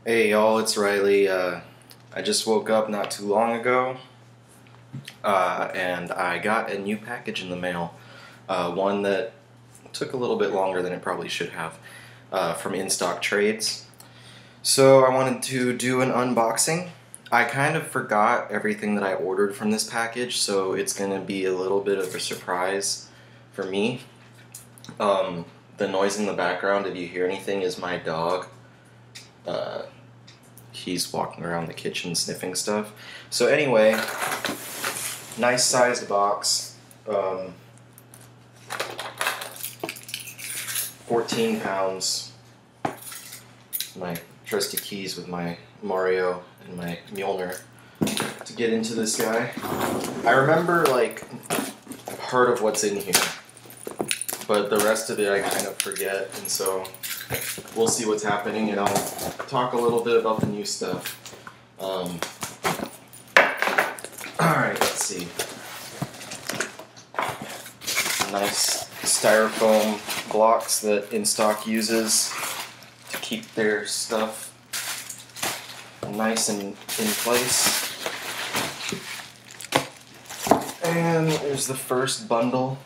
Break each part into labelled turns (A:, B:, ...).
A: Hey y'all, it's Riley. I just woke up not too long ago, and I got a new package in the mail. One that took a little bit longer than it probably should have, from In Stock Trades. So I wanted to do an unboxing. I kind of forgot everything that I ordered from this package, so it's going to be a little bit of a surprise for me. The noise in the background, if you hear anything, is my dog. He's walking around the kitchen sniffing stuff. So anyway, nice sized box. 14 pounds. My trusty keys with my Mario and my Mjolnir to get into this guy. I remember like part of what's in here, but the rest of it I kind of forget, and so we'll see what's happening, and I'll talk a little bit about the new stuff. Alright, let's see. Nice styrofoam blocks that In Stock uses to keep their stuff nice and in place. And there's the first bundle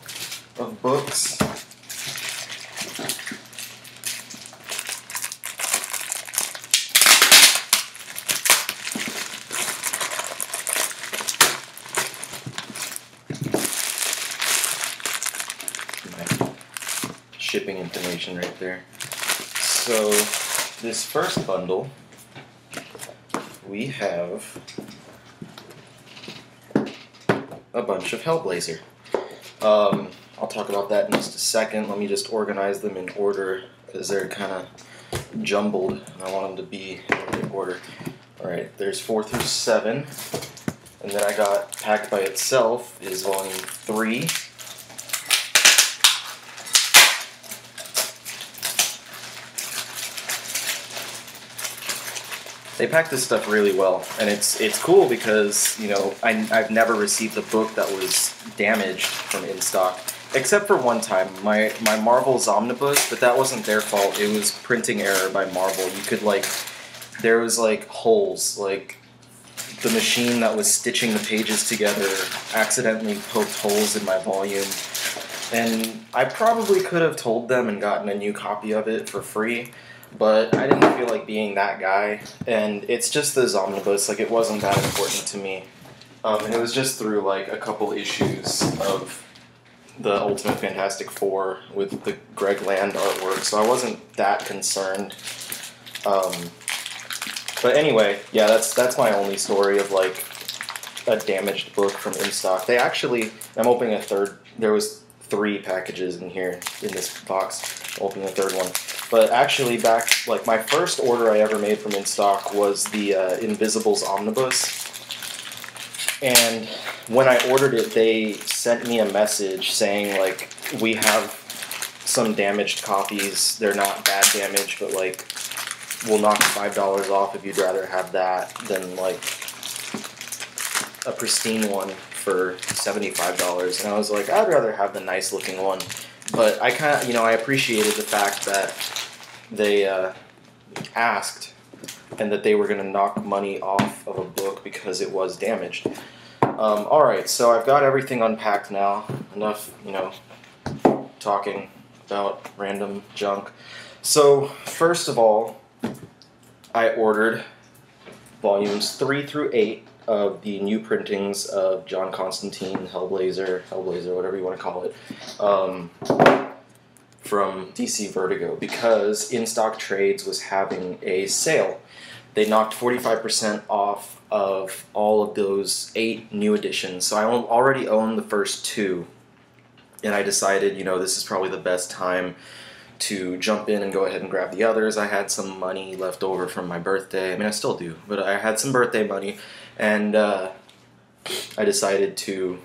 A: of books. Shipping information right there. So this first bundle, we have a bunch of Hellblazer. I'll talk about that in just a second. Let me just organize them in order because they're kind of jumbled and I want them to be in order. Alright, there's 4 through 7, and then I got packed by itself is volume 3. They pack this stuff really well, and it's cool because, you know, I've never received a book that was damaged from In Stock, except for one time, my Marvel's Omnibus, but that wasn't their fault. It was printing error by Marvel. You could there was holes, the machine that was stitching the pages together accidentally poked holes in my volume, and I probably could have told them and gotten a new copy of it for free. But I didn't feel like being that guy, and it's just this Omnibus, it wasn't that important to me. And it was just through, a couple issues of the Ultimate Fantastic Four with the Greg Land artwork, so I wasn't that concerned. But anyway, yeah, that's my only story of, a damaged book from In Stock. They actually, I'm opening a third, there was 3 packages in here, in this box. Opening a third one. But actually, back, my first order I ever made from In Stock was the Invisibles Omnibus. And when I ordered it, they sent me a message saying, we have some damaged copies. They're not bad damage, but, we'll knock $5 off if you'd rather have that than, a pristine one for $75. And I was like, I'd rather have the nice-looking one. But I kind of, I appreciated the fact that they asked and that they were going to knock money off of a book because it was damaged. Alright, so I've got everything unpacked now. Enough, talking about random junk. So, first of all, I ordered volumes 3 through 8 of the new printings of John Constantine, Hellblazer, whatever you want to call it, from DC Vertigo, because In Stock Trades was having a sale. They knocked 45% off of all of those 8 new editions, so I already own the first 2, and I decided, this is probably the best time to jump in and go ahead and grab the others. I had some money left over from my birthday. I mean, I still do, but I had some birthday money, and I decided to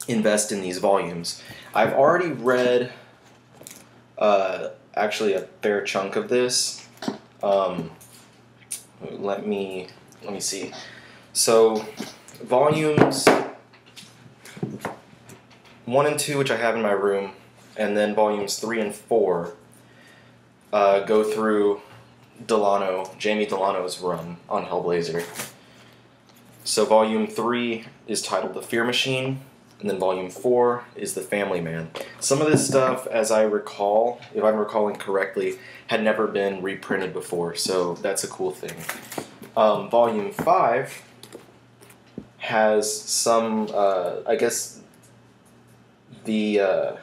A: invest in these volumes. I've already read actually a fair chunk of this. Let me see. So, volumes 1 and 2, which I have in my room, and then volumes 3 and 4 go through Jamie Delano's run on Hellblazer. So Volume 3 is titled The Fear Machine, and then Volume 4 is The Family Man. Some of this stuff, as I recall, if I'm recalling correctly, had never been reprinted before, so that's a cool thing. Volume 5 has some, I guess, it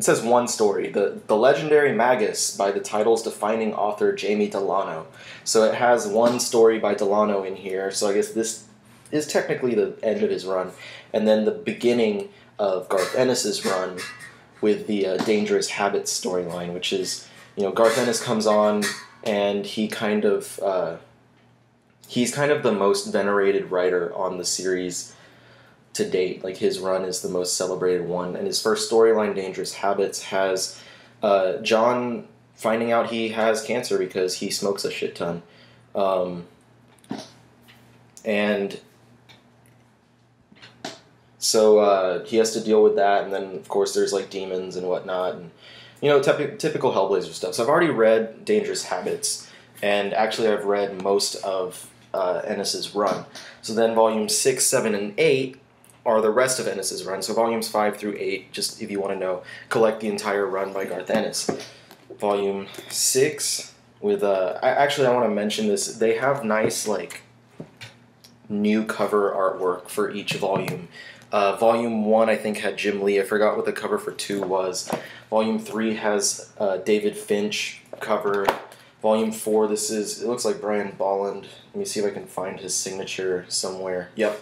A: says one story, the Legendary Magus by the title's defining author Jamie Delano. So it has one story by Delano in here, so I guess this is technically the end of his run. And then the beginning of Garth Ennis's run with the Dangerous Habits storyline, which is, Garth Ennis comes on and he's kind of the most venerated writer on the series to date. Like, his run is the most celebrated one, and his first storyline, Dangerous Habits, has John finding out he has cancer because he smokes a shit ton, and so he has to deal with that. And then of course there's like demons and whatnot, and typical Hellblazer stuff. So I've already read Dangerous Habits, and actually I've read most of Ennis's run. So then volumes 6, 7, and 8 are the rest of Ennis's run. So volumes 5 through 8, just if you want to know, collect the entire run by Garth Ennis. Volume 6 with I want to mention this. They have nice like new cover artwork for each volume. Volume 1 I think had Jim Lee. I forgot what the cover for 2 was. Volume 3 has David Finch cover. Volume 4, it looks like Brian Bolland. Let me see if I can find his signature somewhere. Yep.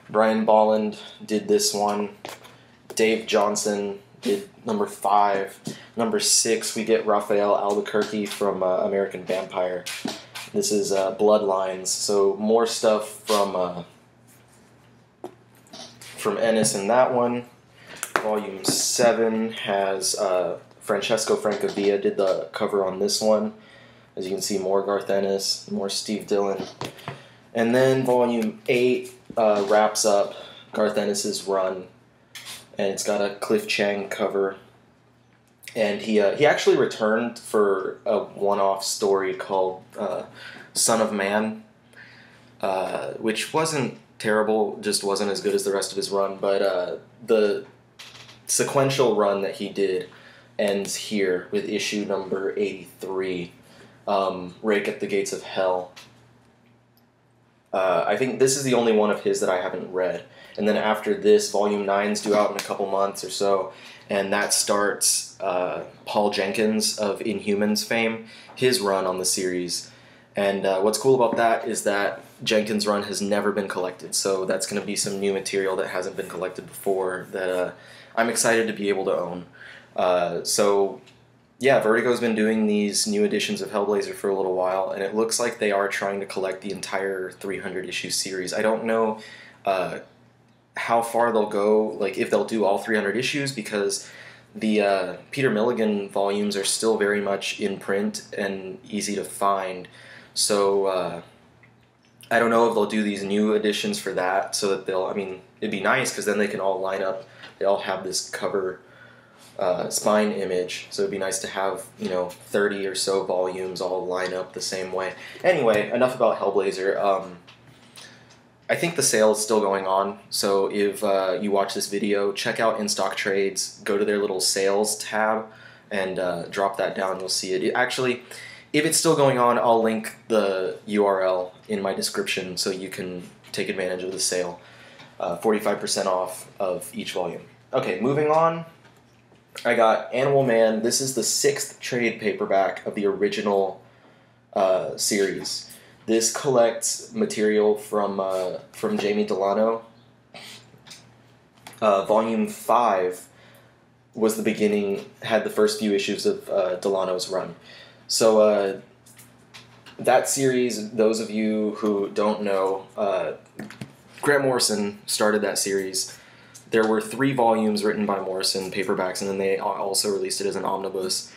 A: Brian Bolland did this one. Dave Johnson did number 5. Number 6, we get Raphael Albuquerque from American Vampire. This is Bloodlines, so more stuff from Ennis in that one. Volume 7 has Francesco Francavilla did the cover on this one. As you can see, more Garth Ennis, more Steve Dillon. And then Volume 8 wraps up Garth Ennis's run, and it's got a Cliff Chang cover. And he actually returned for a one-off story called Son of Man, which wasn't terrible, just wasn't as good as the rest of his run. But the sequential run that he did ends here with issue number 83, Rake at the Gates of Hell. I think this is the only one of his that I haven't read. And then after this, Volume 9's due out in a couple months or so, and that starts Paul Jenkins of Inhumans fame, his run on the series. And what's cool about that is that Jenkins' run has never been collected, so that's going to be some new material that hasn't been collected before that I'm excited to be able to own. So yeah, Vertigo's been doing these new editions of Hellblazer for a little while, and it looks like they are trying to collect the entire 300-issue series. I don't know how far they'll go, like if they'll do all 300 issues, because the Peter Milligan volumes are still very much in print and easy to find. So I don't know if they'll do these new editions for that, so that it'd be nice, because then they can all line up. They all have this cover spine image, so it'd be nice to have 30 or so volumes all line up the same way. Anyway, enough about Hellblazer. I think the sale is still going on, so if you watch this video, check out In Stock Trades, go to their little sales tab, and drop that down. You'll see it. Actually, if it's still going on, I'll link the URL in my description so you can take advantage of the sale. 45% off of each volume. Okay, moving on. I got Animal Man. This is the 6th trade paperback of the original series. This collects material from Jamie Delano. Volume 5 was the beginning, had the first few issues of Delano's run. So that series, those of you who don't know, Grant Morrison started that series. There were 3 volumes written by Morrison, paperbacks, and then they also released it as an omnibus.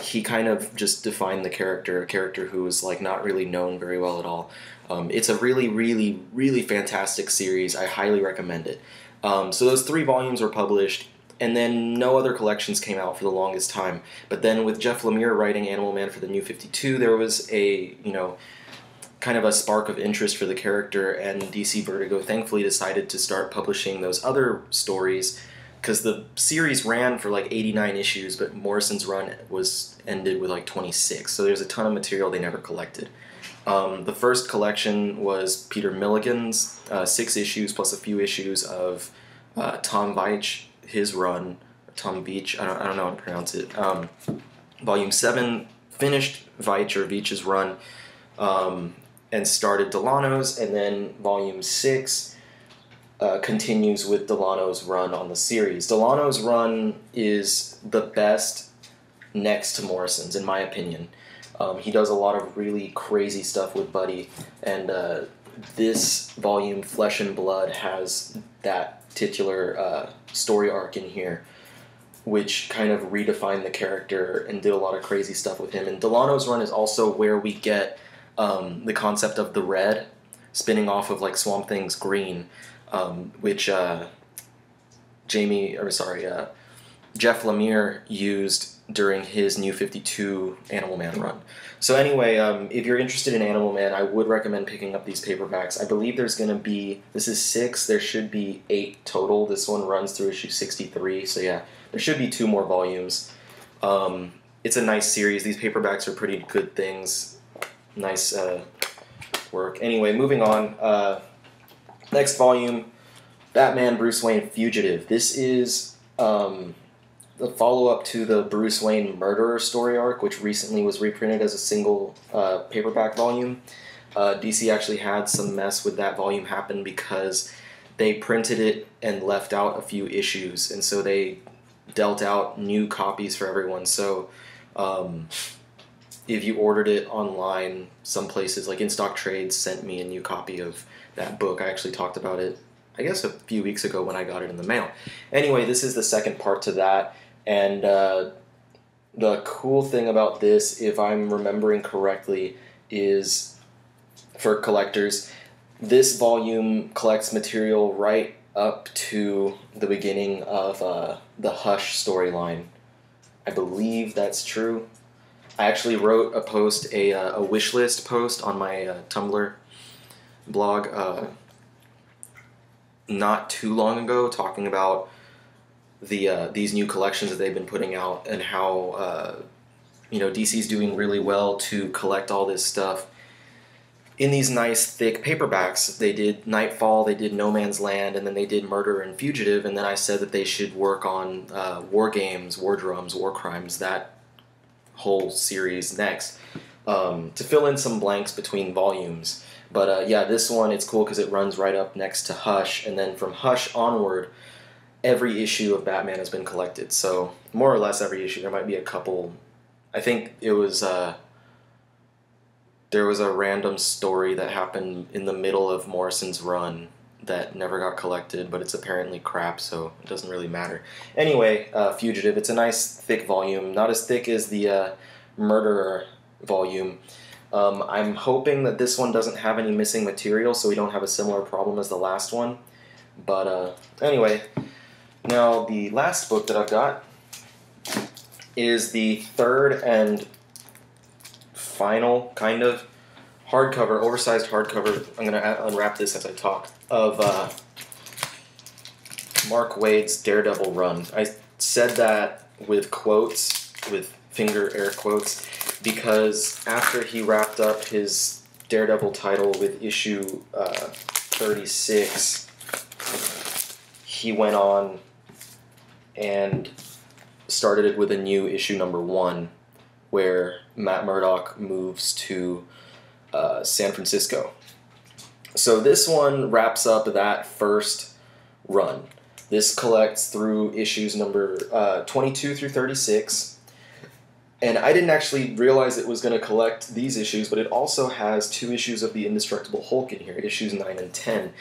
A: He kind of just defined the character, a character who was like not really known very well at all. It's a really, really, really fantastic series. I highly recommend it. So those 3 volumes were published. And then no other collections came out for the longest time. But then with Jeff Lemire writing Animal Man for the New 52, there was a, kind of a spark of interest for the character, and DC Vertigo thankfully decided to start publishing those other stories, because the series ran for like 89 issues, but Morrison's run ended with like 26. So there's a ton of material they never collected. The first collection was Peter Milligan's 6 issues plus a few issues of Tom Veitch, his run, Tom Veitch, I don't know how to pronounce it. Volume 7 finished Veitch's run and started Delano's, and then Volume 6 continues with Delano's run on the series. Delano's run is the best next to Morrison's, in my opinion. He does a lot of really crazy stuff with Buddy, and this volume, Flesh and Blood, has that titular story arc in here, which kind of redefined the character and did a lot of crazy stuff with him. And Delano's run is also where we get the concept of the red, spinning off of like Swamp Thing's green, which Jeff Lemire used during his New 52 Animal Man run. So anyway, if you're interested in Animal Man, I would recommend picking up these paperbacks. I believe there's going to be, this is 6, there should be 8 total. This one runs through issue 63, so yeah, there should be 2 more volumes. It's a nice series. These paperbacks are pretty good things. Nice work. Anyway, moving on. Next volume, Batman Bruce Wayne Fugitive. This is the follow-up to the Bruce Wayne Murderer story arc, which recently was reprinted as a single paperback volume. DC actually had some mess with that volume happen because they printed it and left out a few issues, and so they dealt out new copies for everyone. So if you ordered it online, some places like In Stock Trades sent me a new copy of that book. I actually talked about it, I guess, a few weeks ago when I got it in the mail. Anyway, this is the second part to that, and the cool thing about this, if I'm remembering correctly, is for collectors, this volume collects material right up to the beginning of the Hush storyline. I believe that's true. I actually wrote a post, a wish list post on my Tumblr blog not too long ago, talking about these new collections that they've been putting out and how DC's doing really well to collect all this stuff in these nice thick paperbacks. They did Nightfall, they did No Man's Land, and then they did Murder and Fugitive, and then I said that they should work on War Games, War Drums, War Crimes, that whole series next, to fill in some blanks between volumes. But yeah, this one, it's cool because it runs right up next to Hush, and then from Hush onward, every issue of Batman has been collected. So more or less every issue. There might be a couple. I think it was there was a random story that happened in the middle of Morrison's run that never got collected, but it's apparently crap, so it doesn't really matter. Anyway, Fugitive, it's a nice thick volume, not as thick as the Murderer volume. I'm hoping that this one doesn't have any missing material, so we don't have a similar problem as the last one. But anyway, now the last book that I've got is the third and final kind of hardcover, oversized hardcover. I'm going to unwrap this as I talk, of Mark Waid's Daredevil run. I said that with quotes, with finger air quotes, because after he wrapped up his Daredevil title with issue 36, he went on and started it with a new issue number 1, where Matt Murdock moves to San Francisco. So this one wraps up that first run. This collects through issues number 22 through 36. And I didn't actually realize it was going to collect these issues, but it also has 2 issues of the Indestructible Hulk in here, issues 9 and 10.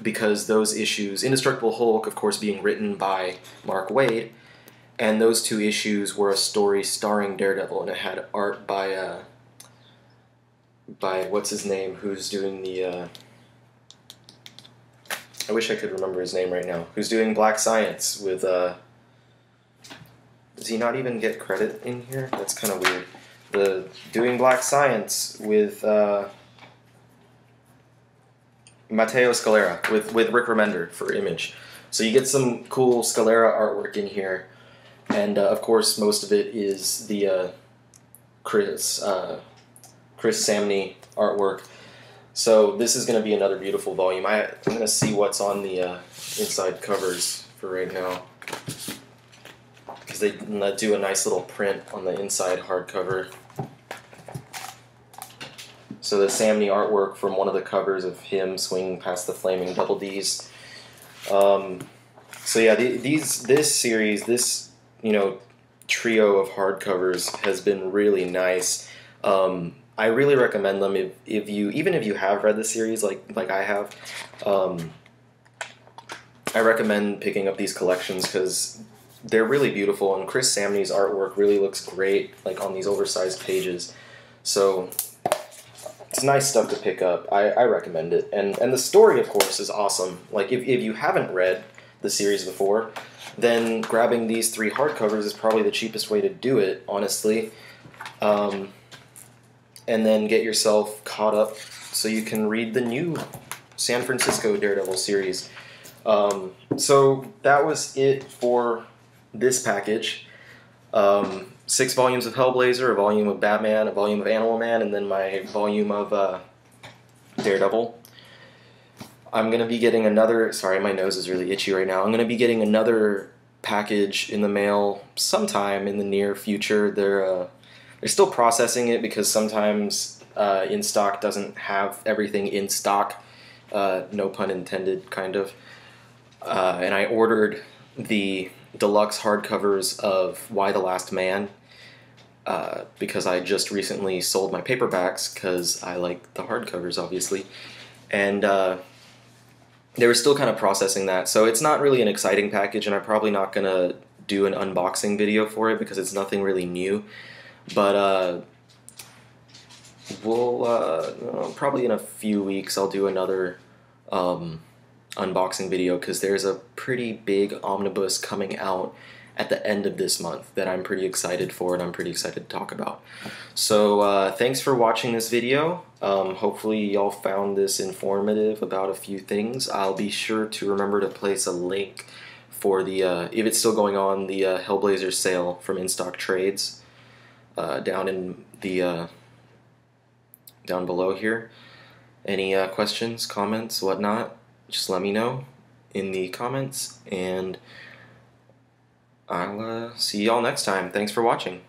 A: Because those issues, Indestructible Hulk, of course, being written by Mark Waid, and those 2 issues were a story starring Daredevil, and it had art by what's his name, who's doing the I wish I could remember his name right now, who's doing Black Science with, does he not even get credit in here? That's kind of weird. Doing Black Science with, Matteo Scalera, with Rick Remender for Image. So you get some cool Scalera artwork in here, and of course most of it is the Chris Samney artwork. So this is going to be another beautiful volume. I'm going to see what's on the inside covers for right now, because they do a nice little print on the inside hardcover. So the Samney artwork from one of the covers of him swinging past the flaming double Ds. So yeah, this series, this trio of hardcovers has been really nice. I really recommend them even if you have read the series like I have. I recommend picking up these collections because they're really beautiful, and Chris Samney's artwork really looks great on these oversized pages. So it's nice stuff to pick up. I recommend it, and the story, of course, is awesome. If you haven't read the series before, then grabbing these 3 hardcovers is probably the cheapest way to do it, honestly. And then get yourself caught up so you can read the new San Francisco Daredevil series. So that was it for this package. 6 volumes of Hellblazer, a volume of Batman, a volume of Animal Man, and then my volume of Daredevil. I'm going to be getting another... Sorry, my nose is really itchy right now. I'm going to be getting another package in the mail sometime in the near future. They're still processing it because sometimes In Stock doesn't have everything in stock. No pun intended, kind of. And I ordered the deluxe hardcovers of Y the Last Man because I just recently sold my paperbacks because I like the hardcovers, obviously. And they were still kind of processing that, so it's not really an exciting package, and I'm probably not going to do an unboxing video for it because it's nothing really new. But we'll probably in a few weeks I'll do another unboxing video because there's a pretty big omnibus coming out at the end of this month that I'm pretty excited for and I'm pretty excited to talk about. So thanks for watching this video. Hopefully y'all found this informative about a few things. I'll be sure to remember to place a link for the, if it's still going on, the Hellblazer sale from In Stock Trades down in the down below here. Any questions, comments, whatnot, just let me know in the comments, and I'll see y'all next time. Thanks for watching.